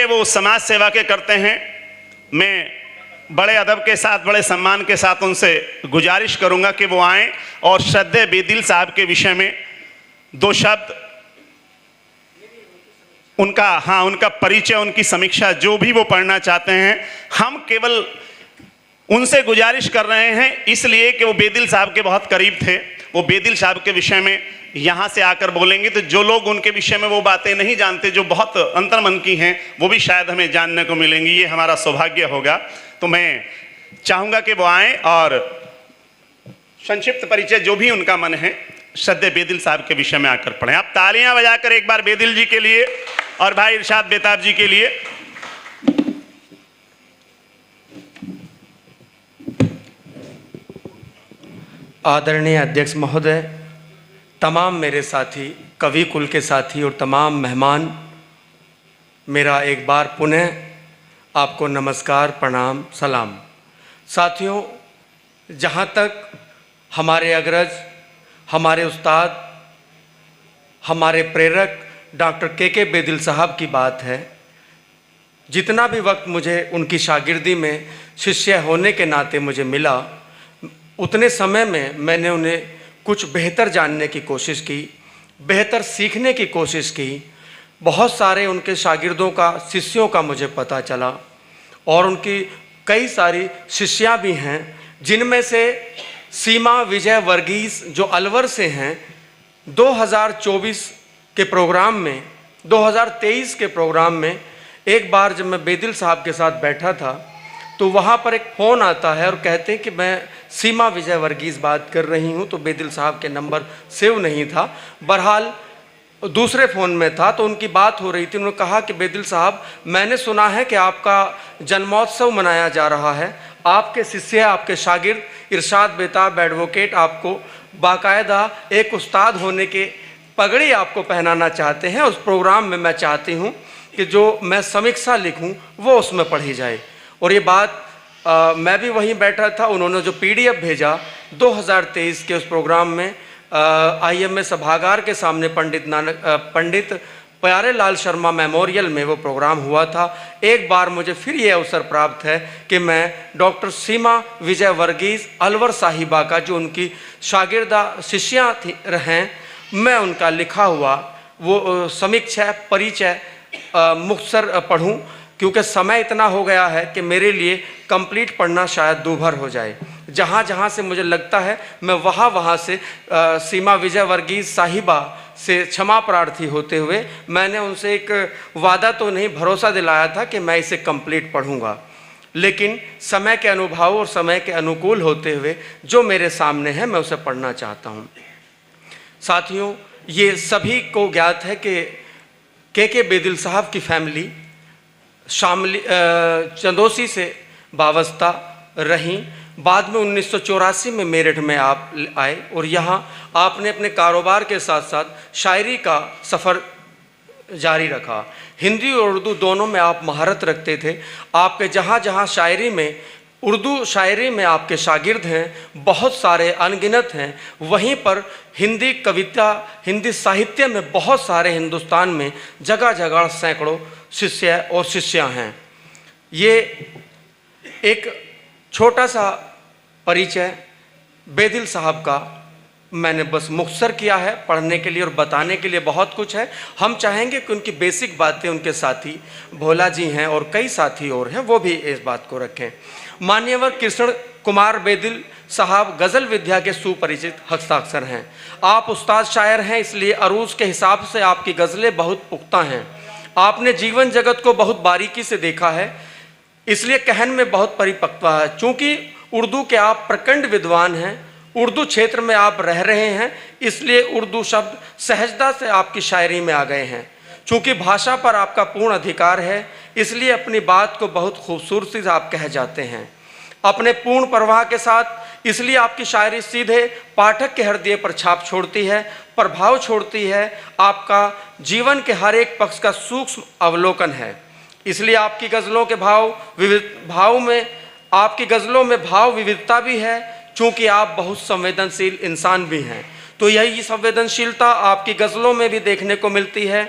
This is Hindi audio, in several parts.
लिए वो समाज सेवा के करते हैं। मैं बड़े अदब के साथ, बड़े सम्मान के साथ उनसे गुजारिश करूंगा कि वो आएँ और श्रद्धेय बेदिल साहब के विषय में दो शब्द, उनका परिचय, उनकी समीक्षा, जो भी वो पढ़ना चाहते हैं। हम केवल उनसे गुजारिश कर रहे हैं इसलिए कि वो बेदिल साहब के बहुत करीब थे। वो बेदिल साहब के विषय में यहाँ से आकर बोलेंगे तो जो लोग उनके विषय में वो बातें नहीं जानते, जो बहुत अंतर्मन की हैं, वो भी शायद हमें जानने को मिलेंगी। ये हमारा सौभाग्य होगा। तो मैं चाहूँगा कि वो आएँ और संक्षिप्त परिचय जो भी उनका मन है श्रद्धेय बेदिल साहब के विषय में आकर पढ़ें। आप तालियां बजाकर एक बार बेदिल जी के लिए और भाई इरशाद बेताब जी के लिए। आदरणीय अध्यक्ष महोदय, तमाम मेरे साथी, कवि कुल के साथी और तमाम मेहमान, मेरा एक बार पुनः आपको नमस्कार, प्रणाम, सलाम। साथियों, जहाँ तक हमारे अग्रज, हमारे उस्ताद, हमारे प्रेरक डॉक्टर के बेदिल साहब की बात है, जितना भी वक्त मुझे उनकी शागिर्दी में शिष्य होने के नाते मुझे मिला, उतने समय में मैंने उन्हें कुछ बेहतर जानने की कोशिश की, बेहतर सीखने की कोशिश की। बहुत सारे उनके शागिर्दों का, शिष्यों का मुझे पता चला और उनकी कई सारी शिष्यां भी हैं, जिनमें से सीमा विजय वर्गीस जो अलवर से हैं, 2024 के प्रोग्राम में, 2023 के प्रोग्राम में एक बार जब मैं बेदिल साहब के साथ बैठा था तो वहाँ पर एक फ़ोन आता है और कहते हैं कि मैं सीमा विजय वर्गीस बात कर रही हूँ। तो बेदिल साहब के नंबर सेव नहीं था, बहरहाल दूसरे फ़ोन में था, तो उनकी बात हो रही थी। उन्होंने कहा कि बेदिल साहब, मैंने सुना है कि आपका जन्मोत्सव मनाया जा रहा है, आपके शिष्य, आपके शागिर्द इरशाद बेताब एडवोकेट आपको बाकायदा एक उस्ताद होने के पगड़ी आपको पहनाना चाहते हैं। उस प्रोग्राम में मैं चाहती हूँ कि जो मैं समीक्षा लिखूँ वो उसमें पढ़ी जाए। और ये बात मैं भी वहीं बैठा था। उन्होंने जो PDF भेजा 2023 के उस प्रोग्राम में IMA सभागार के सामने पंडित प्यारे लाल शर्मा मेमोरियल में वो प्रोग्राम हुआ था। एक बार मुझे फिर ये अवसर प्राप्त है कि मैं डॉक्टर सीमा विजय वर्गीस अलवर साहिबा का, जो उनकी शागिर्दा शिष्या थी रहें, मैं उनका लिखा हुआ वो समीक्षा, परिचय मुख्तसर पढ़ूं, क्योंकि समय इतना हो गया है कि मेरे लिए कंप्लीट पढ़ना शायद दूभर हो जाए। जहाँ जहाँ से मुझे लगता है मैं वहाँ से सीमा विजय वर्गीस साहिबा से क्षमा प्रार्थी होते हुए मैंने उनसे एक वादा तो नहीं, भरोसा दिलाया था कि मैं इसे कंप्लीट पढ़ूंगा। लेकिन समय के अनुभव और समय के अनुकूल होते हुए जो मेरे सामने है मैं उसे पढ़ना चाहता हूँ। साथियों, ये सभी को ज्ञात है कि के बेदिल साहब की फैमिली शामली चंदोसी से वाबस्ता रहीं। बाद में 1984 में मेरठ में आप आए और यहाँ आपने अपने कारोबार के साथ साथ शायरी का सफ़र जारी रखा। हिंदी और उर्दू दोनों में आप महारत रखते थे। आपके जहाँ जहाँ शायरी में, उर्दू शायरी में आपके शागिर्द हैं, बहुत सारे अनगिनत हैं, वहीं पर हिंदी कविता, हिंदी साहित्य में बहुत सारे हिंदुस्तान में जगह जगह सैकड़ों शिष्य और शिष्या हैं। ये एक छोटा सा परिचय बेदिल साहब का मैंने बस मुख्तसर किया है। पढ़ने के लिए और बताने के लिए बहुत कुछ है। हम चाहेंगे कि उनकी बेसिक बातें उनके साथी भोला जी हैं और कई साथी और हैं, वो भी इस बात को रखें। मान्यवर कृष्ण कुमार बेदिल साहब गज़ल विद्या के सुपरिचित हस्ताक्षर हैं। आप उस्ताद शायर हैं, इसलिए अरूज के हिसाब से आपकी गज़लें बहुत पुख्ता हैं। आपने जीवन जगत को बहुत बारीकी से देखा है, इसलिए कहन में बहुत परिपक्वता है। चूँकि उर्दू के आप प्रखंड विद्वान हैं, उर्दू क्षेत्र में आप रह रहे हैं, इसलिए उर्दू शब्द सहजता से आपकी शायरी में आ गए हैं। चूँकि भाषा पर आपका पूर्ण अधिकार है, इसलिए अपनी बात को बहुत खूबसूरती से आप कह जाते हैं, अपने पूर्ण प्रवाह के साथ। इसलिए आपकी शायरी सीधे पाठक के हृदय पर छाप छोड़ती है, प्रभाव छोड़ती है। आपका जीवन के हर एक पक्ष का सूक्ष्म अवलोकन है। इसलिए आपकी गज़लों के आपकी गज़लों में भाव विविधता भी है। चूँकि आप बहुत संवेदनशील इंसान भी हैं, तो यही संवेदनशीलता आपकी गज़लों में भी देखने को मिलती है।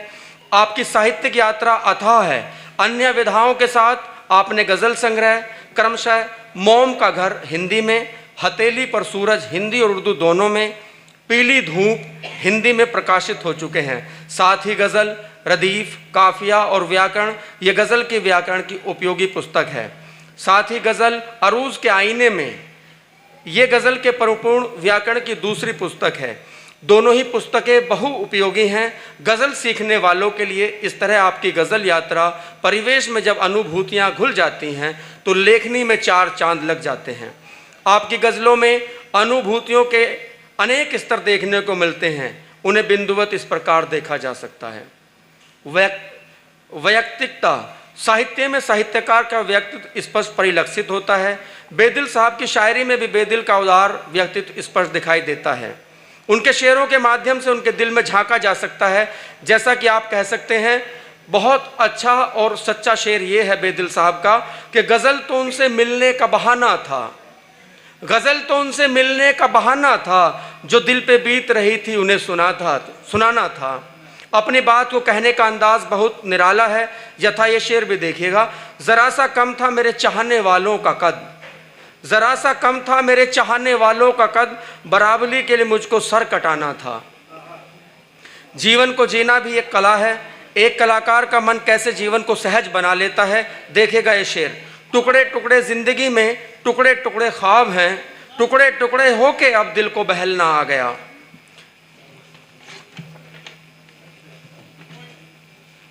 आपकी साहित्यिक यात्रा अथाह है। अन्य विधाओं के साथ आपने गज़ल संग्रह क्रमशः मोम का घर हिंदी में, हथेली पर सूरज हिंदी और उर्दू दोनों में, पीली धूप हिंदी में प्रकाशित हो चुके हैं। साथ ही गज़ल, रदीफ, काफिया और व्याकरण, ये गज़ल के व्याकरण की उपयोगी पुस्तक है। साथ ही गज़ल अरूज के आईने में, ये गज़ल के परिपूर्ण व्याकरण की दूसरी पुस्तक है। दोनों ही पुस्तकें बहु उपयोगी हैं गज़ल सीखने वालों के लिए। इस तरह आपकी गज़ल यात्रा परिवेश में जब अनुभूतियाँ घुल जाती हैं तो लेखनी में चार चांद लग जाते हैं। आपकी गज़लों में अनुभूतियों के अनेक स्तर देखने को मिलते हैं। उन्हें बिंदुवत इस प्रकार देखा जा सकता है। वैयक्तिकता, साहित्य में साहित्यकार का व्यक्तित्व स्पष्ट परिलक्षित होता है। बेदिल साहब की शायरी में भी बेदिल का उदार व्यक्तित्व स्पष्ट दिखाई देता है। उनके शेरों के माध्यम से उनके दिल में झांका जा सकता है। जैसा कि आप कह सकते हैं, बहुत अच्छा और सच्चा शेर ये है बेदिल साहब का कि गज़ल तो उनसे मिलने का बहाना था, गज़ल तो उनसे मिलने का बहाना था, जो दिल पे बीत रही थी उन्हें सुनाना था। अपनी बात को कहने का अंदाज बहुत निराला है। यथा ये शेर भी देखिएगा, ज़रा सा कम था मेरे चाहने वालों का कद, ज़रा सा कम था मेरे चाहने वालों का कद, बराबरी के लिए मुझको सर कटाना था। जीवन को जीना भी एक कला है। एक कलाकार का मन कैसे जीवन को सहज बना लेता है, देखेगा ये शेर। टुकड़े टुकड़े जिंदगी में, टुकड़े टुकड़े ख्वाब हैं, टुकड़े टुकड़े होके अब दिल को बहलना आ गया।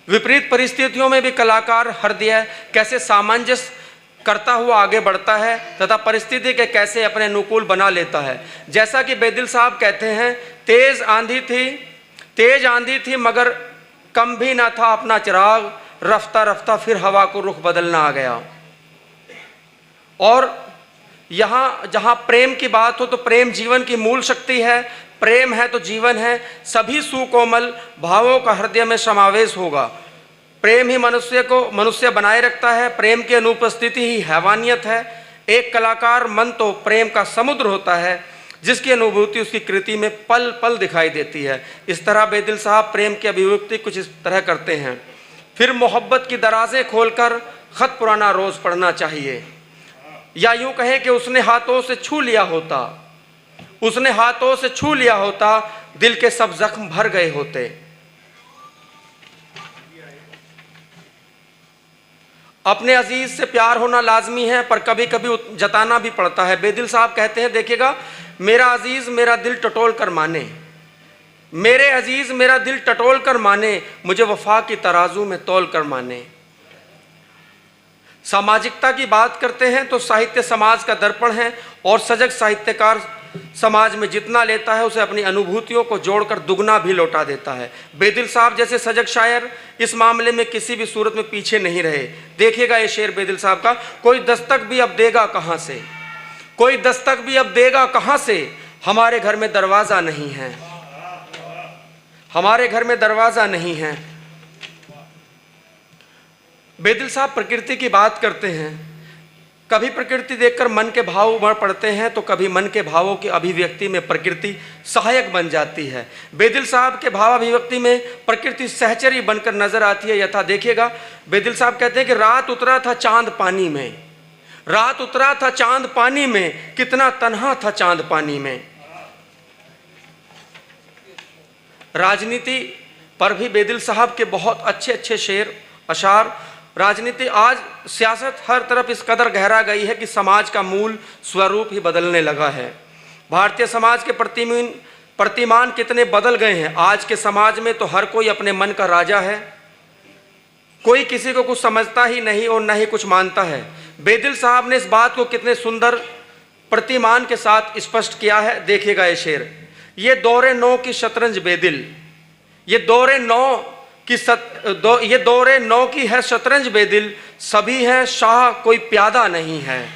विपरीत परिस्थितियों में भी कलाकार हृदय कैसे सामंजस्य करता हुआ आगे बढ़ता है तथा परिस्थिति के कैसे अपने अनुकूल बना लेता है। जैसा कि बेदिल साहब कहते हैं, तेज आंधी थी मगर कम भी ना था अपना चिराग, रफ्ता रफ्ता फिर हवा को रुख बदलना आ गया। और यहाँ जहाँ प्रेम की बात हो तो प्रेम जीवन की मूल शक्ति है। प्रेम है तो जीवन है। सभी सुकोमल भावों का हृदय में समावेश होगा। प्रेम ही मनुष्य को मनुष्य बनाए रखता है। प्रेम की अनुपस्थिति ही हैवानियत है। एक कलाकार मन तो प्रेम का समुद्र होता है, जिसकी अनुभूति उसकी कृति में पल पल दिखाई देती है। इस तरह बेदिल साहब प्रेम की अभिव्यक्ति कुछ इस तरह करते हैं। फिर मोहब्बत की दराजें खोलकर खत पुराना रोज पढ़ना चाहिए, या यूं कहें कि उसने हाथों से छू लिया होता, उसने हाथों से छू लिया होता, दिल के सब जख्म भर गए होते। अपने अजीज से प्यार होना लाजमी है, पर कभी कभी जताना भी पड़ता है। बेदिल साहब कहते हैं, देखिएगा, मेरा अजीज मेरा दिल टटोल कर माने, मेरे अजीज मेरा दिल टटोल कर माने, मुझे वफा की तराजू में तौल कर माने। सामाजिकता की बात करते हैं तो साहित्य समाज का दर्पण है, और सजग साहित्यकार समाज में जितना लेता है उसे अपनी अनुभूतियों को जोड़कर दुगना भी लौटा देता है। बेदिल साहब जैसे सजग शायर इस मामले में किसी भी सूरत में पीछे नहीं रहे। देखिएगा ये शेर बेदिल साहब का, कोई दस्तक भी अब देगा कहाँ से, कोई दस्तक भी अब देगा कहाँ से, हमारे घर में दरवाज़ा नहीं है, हमारे घर में दरवाज़ा नहीं है। बेदिल साहब प्रकृति की बात करते हैं। कभी प्रकृति देखकर मन के भाव उमड़ पड़ते हैं तो कभी मन के भावों की अभिव्यक्ति में प्रकृति सहायक बन जाती है। बेदिल साहब के भाव अभिव्यक्ति में प्रकृति सहचरी बनकर नजर आती है। यथा देखिएगा, बेदिल साहब कहते हैं कि रात उतरा था चांद पानी में, रात उतरा था चांद पानी में, कितना तन्हा था चांद पानी में। राजनीति पर भी बेदिल साहब के बहुत अच्छे अच्छे शेर अशार। राजनीति आज सियासत हर तरफ इस कदर गहरा गई है कि समाज का मूल स्वरूप ही बदलने लगा है। भारतीय समाज के प्रतिमान कितने बदल गए हैं। आज के समाज में तो हर कोई अपने मन का राजा है, कोई किसी को कुछ समझता ही नहीं और न ही कुछ मानता है। बेदिल साहब ने इस बात को कितने सुंदर प्रतिमान के साथ स्पष्ट किया है। देखिएगा ये शेर, ये दौरे नौ की शतरंज बेदिल, ये दौरे नौ की है शतरंज बेदिल, सभी हैं शाह कोई प्यादा नहीं है।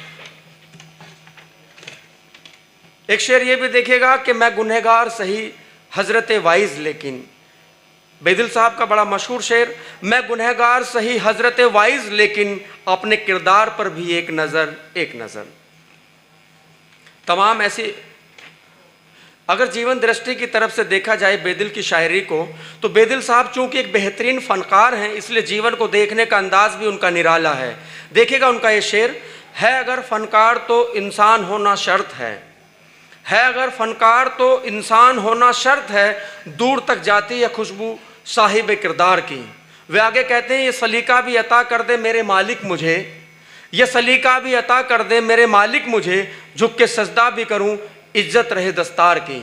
एक शेर ये भी देखिएगा कि मैं गुनहगार सही हजरत वाइज लेकिन, बेदिल साहब का बड़ा मशहूर शेर, मैं गुनहगार सही हजरत वाइज लेकिन, अपने किरदार पर भी एक नजर एक नजर। तमाम ऐसी अगर जीवन दृष्टि की तरफ से देखा जाए बेदिल की शायरी को, तो बेदिल साहब चूंकि एक बेहतरीन फनकार हैं, इसलिए जीवन को देखने का अंदाज भी उनका निराला है। देखिएगा उनका ये शेर है, अगर फनकार तो इंसान होना शर्त है अगर फनकार तो इंसान होना शर्त है, दूर तक जाती है खुशबू साहिब किरदार की। वे आगे कहते हैं, ये सलीका भी अता कर दे मेरे मालिक मुझे, ये सलीका भी अता कर दे मेरे मालिक मुझे, झुक के सजदा भी करूं इज्जत रहे दस्तार की।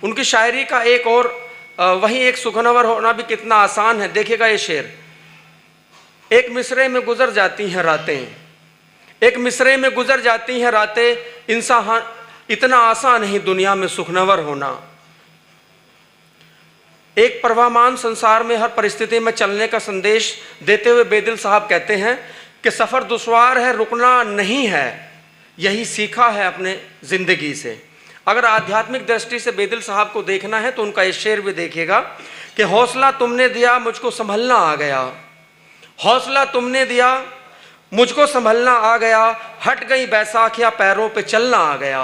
उनकी शायरी का एक और वहीं एक सुखनवर होना भी कितना आसान है। देखिएगा ये शेर, एक मिसरे में गुजर जाती हैं रातें, एक मिसरे में गुजर जाती हैं रातें, इंसान इतना आसान नहीं दुनिया में सुखनवर होना। एक प्रवाहमान संसार में हर परिस्थिति में चलने का संदेश देते हुए बेदिल साहब कहते हैं कि सफ़र दुश्वार है, रुकना नहीं है, यही सीखा है अपने ज़िंदगी से। अगर आध्यात्मिक दृष्टि से बेदिल साहब को देखना है तो उनका ये शेर भी देखिएगा कि हौसला तुमने दिया मुझको संभलना आ गया, हौसला तुमने दिया मुझको संभलना आ गया, हट गई बैसाखियां पैरों पे चलना आ गया।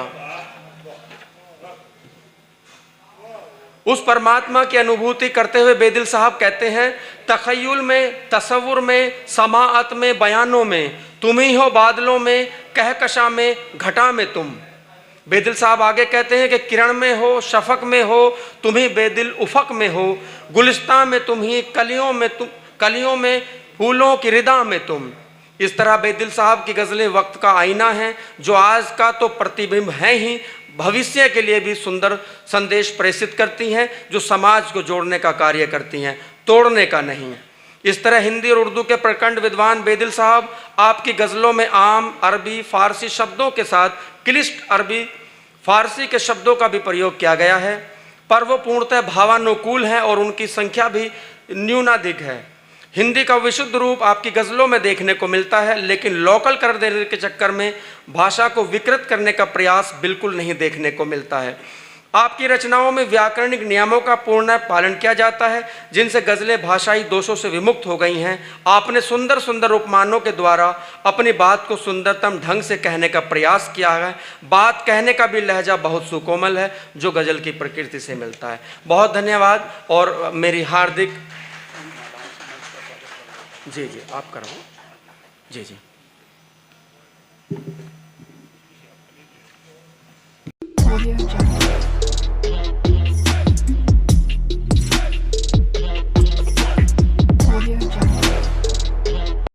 उस परमात्मा की अनुभूति करते हुए बेदिल साहब कहते हैं, तखय्युल में, तसव्वुर में, समाअत में, बयानों में तुम ही हो, बादलों में, कहकशा में, घटा में तुम। बेदिल साहब आगे कहते हैं कि किरण में हो, शफक में हो, तुम ही बेदिल उफक में हो, गुलिस्तां में तुम ही, कलियों में फूलों की रिदा में तुम। इस तरह बेदिल साहब की गज़लें वक्त का आईना हैं, जो आज का तो प्रतिबिंब है ही, भविष्य के लिए भी सुंदर संदेश प्रेषित करती हैं, जो समाज को जोड़ने का कार्य करती हैं, तोड़ने का नहीं। इस तरह हिंदी और उर्दू के प्रखंड विद्वान बेदिल साहब आपकी गज़लों में आम अरबी फारसी शब्दों के साथ क्लिष्ट अरबी फारसी के शब्दों का भी प्रयोग किया गया है, पर वो पूर्णतः भावानुकूल हैं और उनकी संख्या भी न्यूनाधिक है। हिंदी का विशुद्ध रूप आपकी गज़लों में देखने को मिलता है, लेकिन लोकल कर देने के चक्कर में भाषा को विकृत करने का प्रयास बिल्कुल नहीं देखने को मिलता है। आपकी रचनाओं में व्याकरणिक नियमों का पूर्ण पालन किया जाता है, जिनसे गज़लें भाषाई दोषों से विमुक्त हो गई हैं। आपने सुंदर सुंदर उपमानों के द्वारा अपनी बात को सुंदरतम ढंग से कहने का प्रयास किया है। बात कहने का भी लहजा बहुत सुकोमल है, जो गज़ल की प्रकृति से मिलता है। बहुत धन्यवाद और मेरी हार्दिक जी आप करो जी।